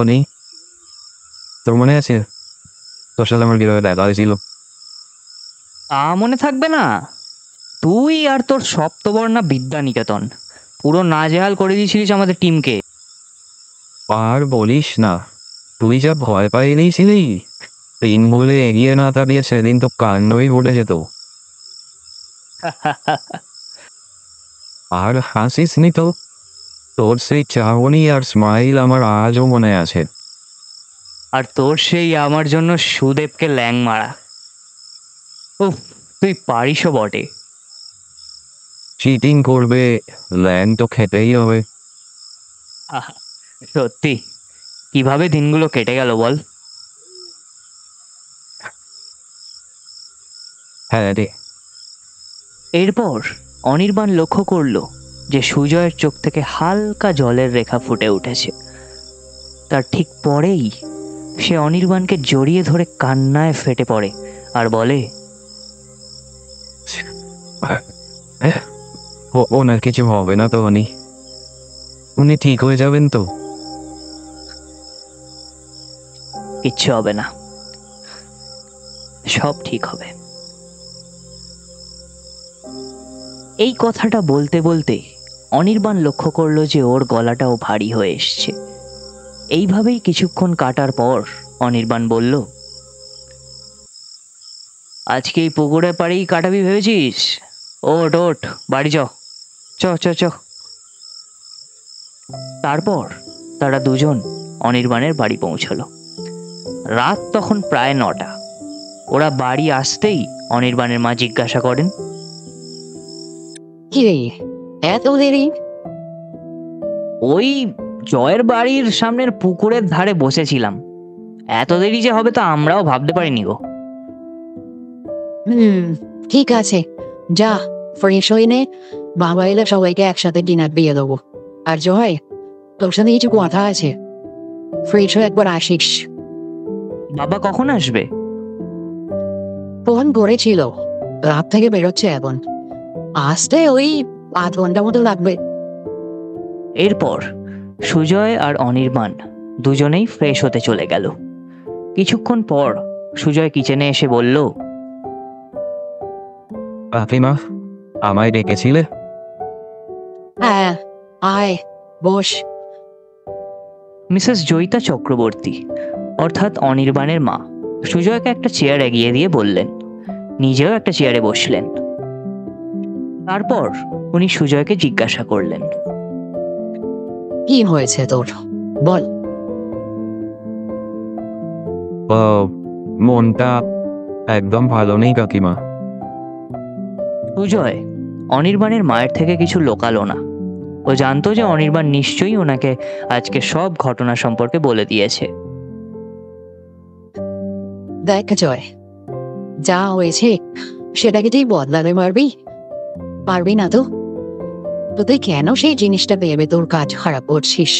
অনি, তোর মনে আছে তোর সাথে আমার কিভাবে দেখা হয়েছিল? মনে থাকবে না? তুই আর তোর সপ্তবর্ণা বিদ্যানিকেতন পুরো নাজেহাল করে দিয়েছিলিস আমাদের টিমকে। আর বলিস না, তুই যা ভয় পাইয়েছিলি, 3 বলে এগিয়ে না থাকলে সেদিন তো কান্ডই ঘটে যেত। আর হাসিস নি তো, তোর সেই চাহনি আর স্মাইল আমার আজও মনে আছে। আর তোর সেই আমার জন্য সুদেবকে ল্যাং মারা। উফ, তুই পারিসও বটে। চিটিং করবে, ল্যান্ড তো খেতেই হবে। সত্যি, কিভাবে দিনগুলো কেটে গেল বল। হ্যাঁ রে। এরপর অনির্বাণ লক্ষ্য করলো যে সুজয়ের চোখ থেকে হালকা জলের রেখা ফুটে উঠেছে। তার ঠিক পরেই সে অনির্বাণকে জড়িয়ে ধরে কান্নায় ফেটে পড়ে আর বলে, ওনার কিছু হবে না তো অনি? উনি ঠিক হয়ে যাবেন তো? কিচ্ছু হবে না, সব ঠিক হবে। এই কথাটা বলতে বলতে অনির্বাণ লক্ষ্য করলো যে ওর গলাটাও ভারী হয়ে এসছে। এইভাবেই কিছুক্ষণ কাটার পর অনির্বাণ বলল, আজকে এই পুকুরে পাড়েই কাটাবি ভেবেছিস? ওঠ ওঠ, বাড়ি চ চ চ চ। তারপর তারা দুজন অনির্বাণের বাড়ি পৌঁছলো। রাত তখন প্রায় 9টা। ওরা বাড়ি আসতেই অনির্বাণের মা জিজ্ঞাসা করেন, কি রে, এত দেরি? ওই জয়ের বাড়ির সামনের পুকুরের ধারে বসেছিলাম, এত দেরি যে হবে তা আমরাও ভাবতে পারিনি গো। ঠিক আছে, যা ফ্রেশ হয়ে নে, বাবা এলে সবাইকে একসাথে ডিনার দিয়ে দেবো। আর জয়, তোর সাথে কিছু কথা আছে, ফ্রেশ হয়ে একবার আসিস। বাবা কখন আসবে? ফোন করেছিল, রাত থেকে বেরোচ্ছে এখন, আসতে ওই 8 ঘন্টা মতো লাগবে। এরপর সুজয় আর অনির্বাণ দুজনেই ফ্রেশ হতে চলে গেল। কিছুক্ষণ পর সুজয় কিচেনে এসে বলল, কাকিমা, আমায় ডেকেছিলে? হ্যাঁ, আয় বস। মিসেস জয়িতা চক্রবর্তী অর্থাৎ অনির্বাণের মা সুজয়কে একটা চেয়ার এগিয়ে দিয়ে বললেন, নিজেও একটা চেয়ারে বসলেন। তারপর উনি সুজয়কে জিজ্ঞাসা করলেন, কি হয়েছে তোর, বল। মনটা একদম ভালো নেই কাকিমা। সুজয় অনির্বাণের মায়ের থেকে কিছু লোকালো না। ও জানতো যে অনির্বাণ নিশ্চয়ই ওনাকে আজকে সব ঘটনা সম্পর্কে বলে দিয়েছে। দেখ জয়, যা হয়েছে সেটাকে তুই বদলাতে পারবি? পারবি না তো? তো তুই কেন সেই জিনিসটা ভেবে তোর কাজ খারাপ করছিস?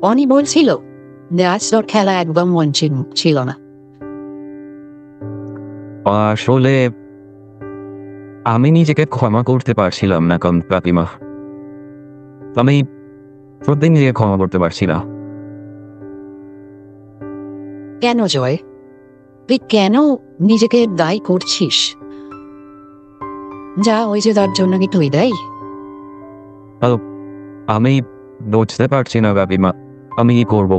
অনি বলছিল আজ তোর খেলা একদম মন ছিল না। আসলে আমি নিজেকে ক্ষমা করতে পারছিলাম না কাকিমা। আমি সত্যি নিজেকে ক্ষমা করতে পারছি না। কেন জয়, তুই কেন নিজেকে দায়ী করছিস? যা হয়েছে তার জন্য কি তুই দায়ী? আমি বুঝতে পারছি না কাকিমা, আমি কি করব?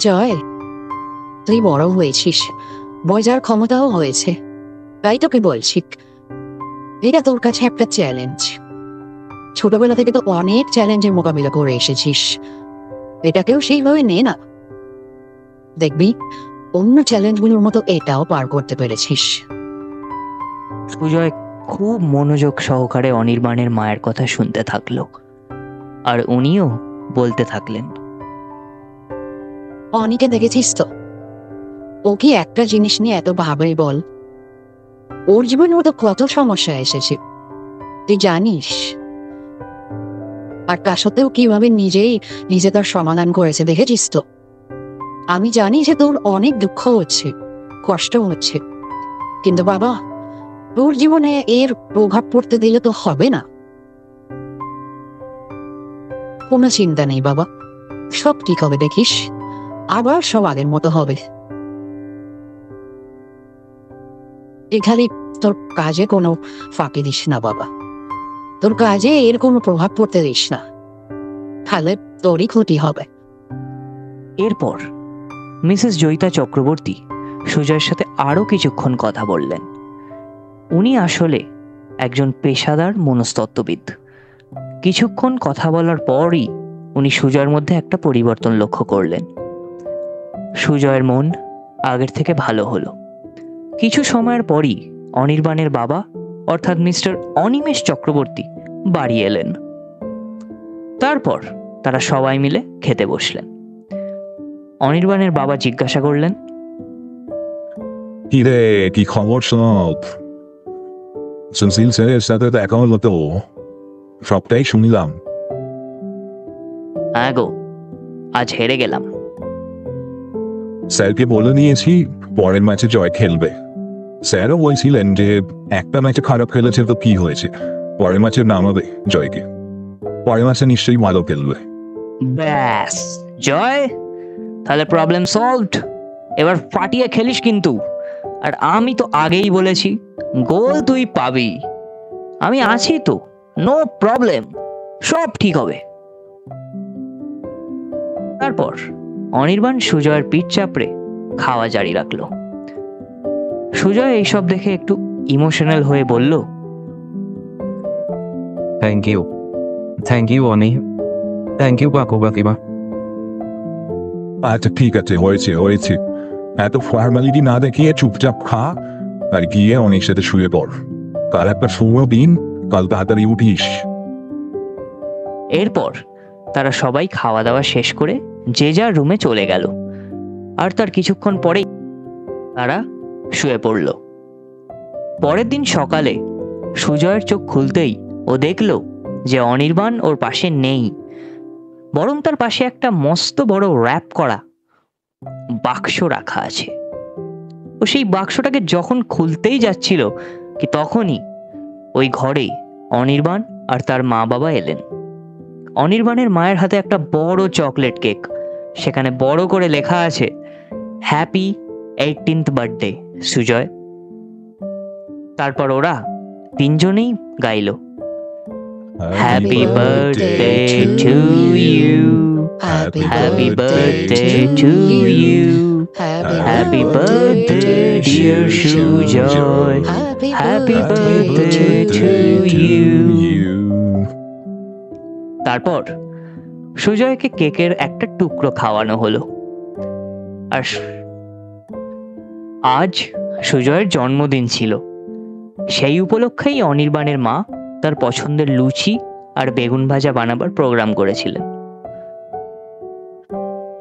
জয়, তুই বড় হয়েছিস, বোঝার ক্ষমতাও হয়েছে, তাই তোকে বলছি এটা তোর কাছে একটা চ্যালেঞ্জ। ছোটবেলা থেকে তো অনেক চ্যালেঞ্জের মোকাবিলা করে এসেছিস, এটাকেও সেইভাবে নে না, দেখবি অন্য চ্যালেঞ্জগুলোর মতো এটাও পার করতে পেরেছিস। সুজয় খুব মনোযোগ সহকারে অনির্বাণের মায়ের কথা শুনতে থাকলো আর উনিও বলতে থাকলেন, অনিকে দেখেছিস তো, ও কি একটা জিনিস নিয়ে এত ভাবে বল? ওর জীবনে তো কত সমস্যা এসেছে তুই জানিস, আর তা সত্ত্বেও কিভাবে নিজে তার সমাধান করেছে দেখেছিস তো? আমি জানি যে তোর অনেক দুঃখ হচ্ছে, কষ্ট হচ্ছে, কিন্তু বাবা তোর জীবনে এর প্রভাব পড়তে দিলে তো হবে না। কোনো চিন্তা নেই বাবা, সব ঠিক হবে দেখিস, আবার সব আগের মতো হবে। এখানে তোর কাজে কোনো ফাঁকি দিস না বাবা, তোর কাজে এর কোনো প্রভাব পড়তে দিস না, তাহলে তোরই ক্ষতি হবে। এরপর মিসেস জয়িতা চক্রবর্তী সুজয়ের সাথে আরো কিছুক্ষণ কথা বললেন। উনি আসলে একজন পেশাদার মনস্তত্ত্ববিদ। কিছুক্ষণ কথা বলার পরই উনি সুজয়ের মধ্যে একটা পরিবর্তন লক্ষ্য করলেন। সুজয়ের মন আগের থেকে ভালো হলো। কিছু সময়ের পরই অনির্বাণের বাবা অর্থাৎ মিস্টার অনিমেষ চক্রবর্তী বাড়ি এলেন। তারপর তারা সবাই মিলে খেতে বসলেন। অনির্বাণের বাবা জিজ্ঞাসা করলেন, কি রে, কি খবর সব? সুশীল স্যারের সাথে তো এখন তো সবটাই শুনলাম। হ্যাঁ গো, আজ হেরে গেলাম। স্যারকে বলে নিয়েছি পরের ম্যাচে জয় খেলবে। স্যারও বলছিলেন যে একটা ম্যাচে খারাপ খেলেছে তো কি হয়েছে, পরের ম্যাচে নামাবে জয়কে, পরের ম্যাচে নিশ্চয়ই ভালো খেলবে। ব্যাস জয়, তাহলে প্রবলেম সলভড। এবার ফাটিয়ে খেলিস কিন্তু। আর আমি তো আগেই বলেছি গোল তুই পাবি। আমি আছি তো, নো প্রবলেম, সব ঠিক হবে। তারপর অনির্বাণ সুজয়ের পিঠ চাপড়ে খাওয়া জারি রাখলো। সুজয় এইসব দেখে একটু ইমোশনাল হয়ে বলল, thank you Oni, thank you কাকিমা। আচ্ছা ঠিক আছে, হয়েছে হয়েছে, এত ফর্মালিটি না দেখিয়ে চুপচাপ খা আর গিয়ে অনেক সাথে শুয়ে পড়। কাল একটা শুভ দিন, কাল তাড়াতাড়ি উঠিস। এরপর তারা সবাই খাওয়া দাওয়া শেষ করে যে যার রুমে চলে গেল। আর তার কিছুক্ষণ পরেই তারা শুয়ে পড়ল। পরের দিন সকালে সুজয়ের চোখ খুলতেই ও দেখল যে অনির্বাণ ওর পাশে নেই, বরং তার পাশে একটা মস্ত বড় র্যাপ করা বাক্স রাখা আছে। ও সেই বাক্সটাকে যখন খুলতেই যাচ্ছিল কি তখনই ওই ঘরে অনির্বাণ আর তার মা বাবা এলেন। অনির্বাণের মায়ের হাতে একটা বড় চকলেট কেক, সেখানে বড় করে লেখা আছে হ্যাপি 18th বার্থডে সুজয়। তারপর ওরা তিনজনেই গাইল happy birthday to you, happy birthday to you, happy birthday dear Sujoy, happy birthday to you. তারপর সুজয়কে কেকের একটা টুকরো খাওয়ানো হলো। আর আজ সুজয়ের জন্মদিন ছিল। সেই উপলক্ষেই অনির্বাণের মা তার পছন্দের লুচি আর বেগুন ভাজা বানাবার প্রোগ্রাম করেছিলেন।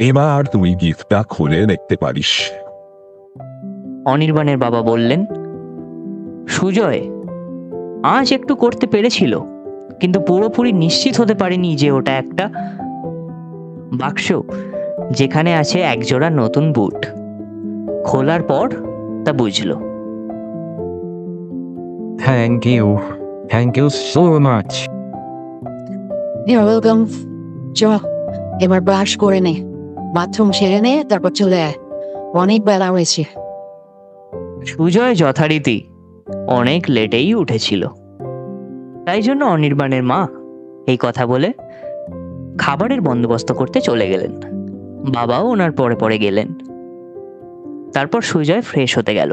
এবার তুই গিফটটা খুলে দেখতে পারিস। অনির্বাণের বাবা বললেন, সুজয় আজ একটু করতে পেরেছিল, কিন্তু পুরোপুরি নিশ্চিত হতে পারেনি যে ওটা একটা বাক্স যেখানে আছে একজোড়া নতুন বুট। খোলার পর তা বুঝলো। Thank you so much. You're welcome. চ, এবার ব্রাশ করে নে, বাথরুম সেরে নে, তারপর চলে আয়, অনেক বেলা হয়েছে। সুজয় যথারীতি অনেক লেটেই উঠেছিল, তাই জন্য অনির্বাণের মা এই কথা বলে খাবারের বন্দোবস্ত করতে চলে গেলেন। বাবাও ওনার পরে পরে গেলেন। তারপর সুজয় ফ্রেশ হতে গেল।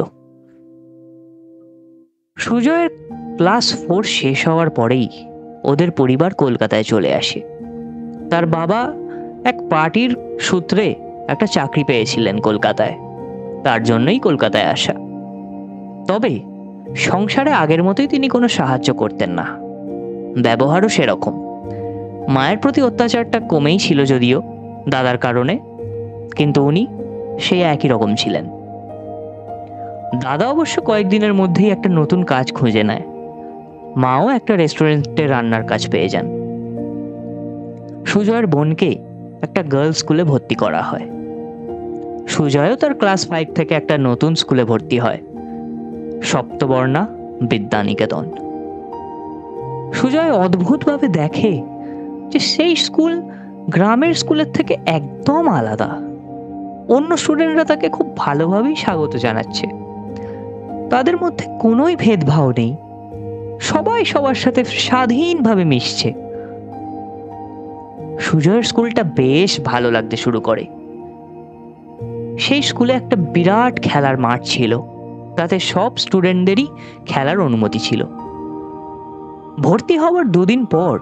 সুজয়ের ক্লাস 4 শেষ হওয়ার পরেই ওদের পরিবার কলকাতায় চলে আসে। তার বাবা এক পার্টির সূত্রে একটা চাকরি পেয়েছিলেন কলকাতায়, তার জন্যই কলকাতায় আসা। তবে সংসারে আগের মতোই তিনি কোনো সাহায্য করতেন না, ব্যবহারও সেরকম। মায়ের প্রতি অত্যাচারটা কমেই ছিল যদিও দাদার কারণে, কিন্তু উনি সেই একই রকম ছিলেন। দাদা অবশ্য কয়েকদিনের মধ্যেই একটা নতুন কাজ খুঁজে নেয়। মাও একটা রেস্টুরেন্টে রান্নার কাজ পেয়ে যান। সুজয়ের বোনকে একটা গার্লস স্কুলে ভর্তি করা হয়। সুজয়ও তার ক্লাস 5 থেকে একটা নতুন স্কুলে ভর্তি হয়, সপ্তবর্ণা বিদ্যানিকেতন। সুজয় অদ্ভুতভাবে দেখে যে সেই স্কুল গ্রামের স্কুলের থেকে একদম আলাদা। অন্য স্টুডেন্টরা তাকে খুব ভালোভাবেই স্বাগত জানাচ্ছে, তাদের মধ্যে কোনোই ভেদভাব নেই, সবাই সবার সাথে স্বাধীনভাবে মিশছে। সুজয়ের স্কুলটা বেশ ভালো লাগতে শুরু করে। সেই স্কুলে একটা বিরাট খেলার মাঠ ছিল, তাতে সব স্টুডেন্টদেরই খেলার অনুমতি ছিল। ভর্তি হওয়ার 2 দিন পর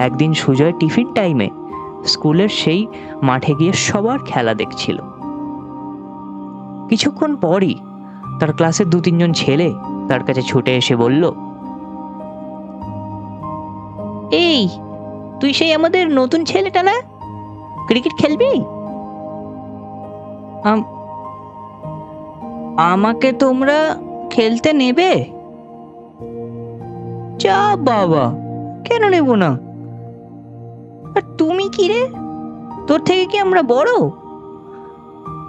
একদিন সুজয় টিফিন টাইমে স্কুলের সেই মাঠে গিয়ে সবার খেলা দেখছিল। কিছুক্ষণ পরই তার ক্লাসের 2-3 জন ছেলে তার কাছে ছুটে এসে বলল, এই তুই সেই আমাদের নতুন ছেলেটা না, ক্রিকেট খেলবি? আমাকে তোমরা খেলতে নেবে? যা বাবা, কেন নেব না? আর তুমি কি রে, তোর থেকে কি আমরা বড়?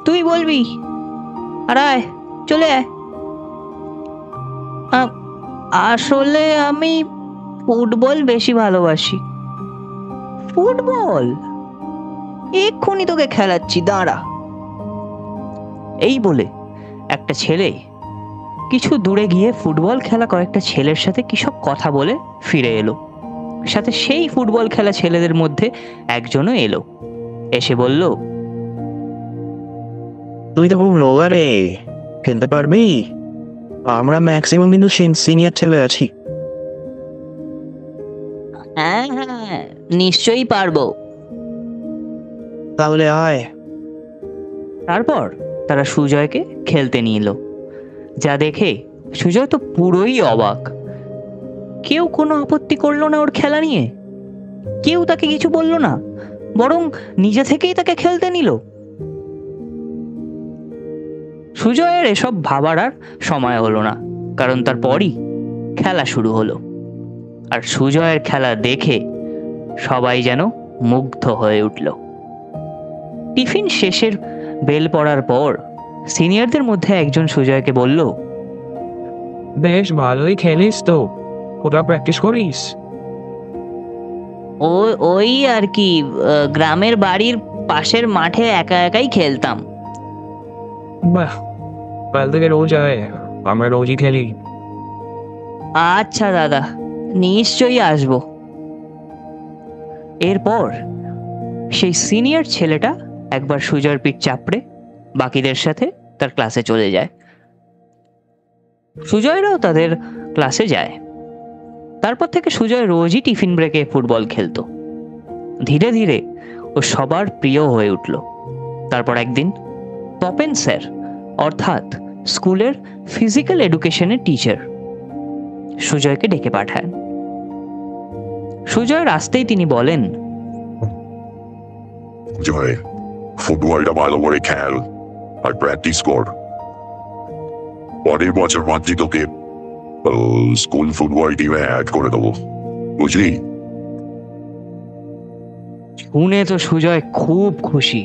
তুই বলবি, আর আয়, চলে আয়। আসলে আমি ফুটবল বেশি ভালোবাসি। ফুটবল? এক্ষুনি তোকে খেলাচ্ছি, দাঁড়া। এই বলে একটা ছেলে কিছু দূরে গিয়ে ফুটবল খেলা কয়েকটা ছেলের সাথে কিসব কথা বলে ফিরে এলো। সাথে সেই ফুটবল খেলা ছেলেদের মধ্যে একজনও এলো, এসে বলল, তুই তো খুব রোগা রে, খেলতে পারবি? আমরা ম্যাক্সিমাম কিন্তু সিনিয়র ছেলে আছি। হ্যাঁ হ্যাঁ, নিশ্চয়ই পারবো। তাহলে আয়। তারপর তারা সুজয়কে খেলতে নিয়ে এলো। যা দেখে সুজয় তো পুরোই অবাক। কেউ কোনো আপত্তি করলো না ওর খেলা নিয়ে, কেউ তাকে কিছু বললো না, বরং নিজে থেকেই তাকে খেলতে নিল। সুজয়ের এসব ভাবার আর সময় হলো না, কারণ তারপরই খেলা শুরু হলো। আর সুজয়ের খেলা দেখে সবাই যেন মুগ্ধ হয়ে উঠল। টিফিন শেষের বেল পড়ার পর সিনিয়রদের মধ্যে একজন সুজয়কে বলল, বেশ ভালোই খেলিস তো, ওটা প্র্যাকটিস করিস? ওই আর কি, গ্রামের বাড়ির পাশের মাঠে একা একাই খেলতাম। বাহ, কাল থেকে রোজ আয়, আমরা রোজই খেলি। আচ্ছা দাদা, নিশ্চয়ই আসবো। এরপর সেই সিনিয়র ছেলেটা একবার সুজয়ের পিঠ চাপড়ে বাকিদের সাথে তার ক্লাসে চলে যায়। সুজয়রাও তাদের ক্লাসে যায়। তারপর থেকে সুজয় রোজই টিফিন ব্রেকে ফুটবল খেলতো। ধীরে ধীরে ও সবার প্রিয় হয়ে উঠল। তারপর একদিন তপেন স্যার, অর্থাৎ স্কুলের ফিজিক্যাল এডুকেশনের টিচার, সুজয়কে ডেকে পাঠান। সুজয়ের আসতেই তিনি বলেন, জয়, ফুটবলটা ভালো করে খেল আর প্র্যাকটিস কর। পরের বছর মাত্রই তোকে স্কুল ফুটবল টিমে অ্যাড করে দেবো, বুঝলি? শুনে তো সুজয় খুব খুশি।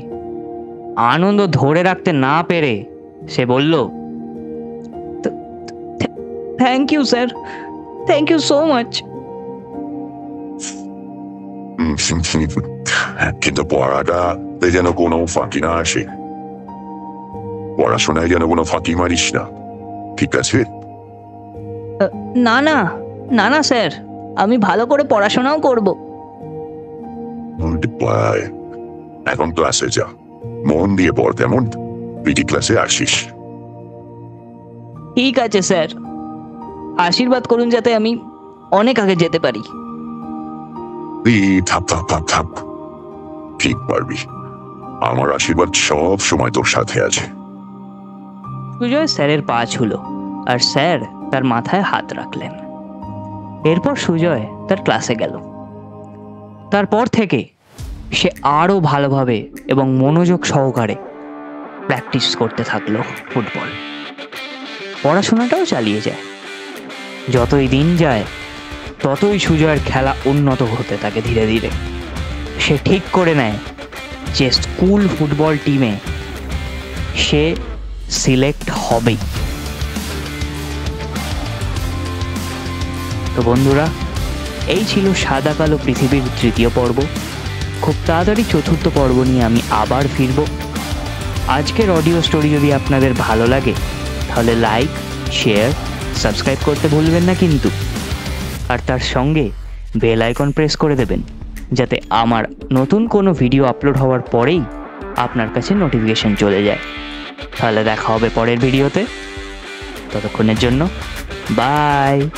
আনন্দ ধরে রাখতে না পেরে সে বলল, thank you sir, thank you so much. কিন্তু পড়াটাতে যেন কোনো ফাঁকি না আসে, পড়াশোনায় যেন কোনো ফাঁকি মারিস না, ঠিক আছে? না না না না স্যার, আমি ভালো করে পড়াশোনাও করব। এখন ক্লাসে যা, মন দিয়ে পড়, তেমন পিটি ক্লাসে আসিস। ঠিক আছে স্যার, আশীর্বাদ করুন যাতে আমি অনেক আগে যেতে পারি। থাপ থাপ থাপ থাপ, ঠিক পারবি, আমার আশীর্বাদ সব সময় তোর সাথে আছে। সুজয় স্যারের পা ছুলো আর স্যার তার মাথায় হাত রাখলেন। এরপর সুজয় তার ক্লাসে গেল। তারপর থেকে সে আরো ভালোভাবে এবং মনোযোগ সহকারে প্র্যাকটিস করতে থাকলো ফুটবল। পড়াশোনাটাও চালিয়ে যায়। যতই দিন যায় ততই সুজয়ের খেলা উন্নত হতে থাকে। ধীরে ধীরে সে ঠিক করে নেয় যে স্কুল ফুটবল টিমে সে সিলেক্ট হবেই। তো বন্ধুরা, এই ছিল সাদা কালো পৃথিবীর তৃতীয় পর্ব। খুব তাড়াতাড়ি চতুর্থ পর্ব নিয়ে আমি আবার ফিরব। আজকের অডিও স্টোরি যদি আপনাদের ভালো লাগে তাহলে লাইক, শেয়ার, সাবস্ক্রাইব করতে ভুলবেন না কিন্তু। আর তার সঙ্গে বেল আইকন প্রেস করে দেবেন যাতে আমার নতুন কোনো ভিডিও আপলোড হওয়ার পরেই আপনার কাছে নোটিফিকেশন চলে যায়। তাহলে দেখা হবে পরের ভিডিওতে। ততক্ষণের জন্য বাই।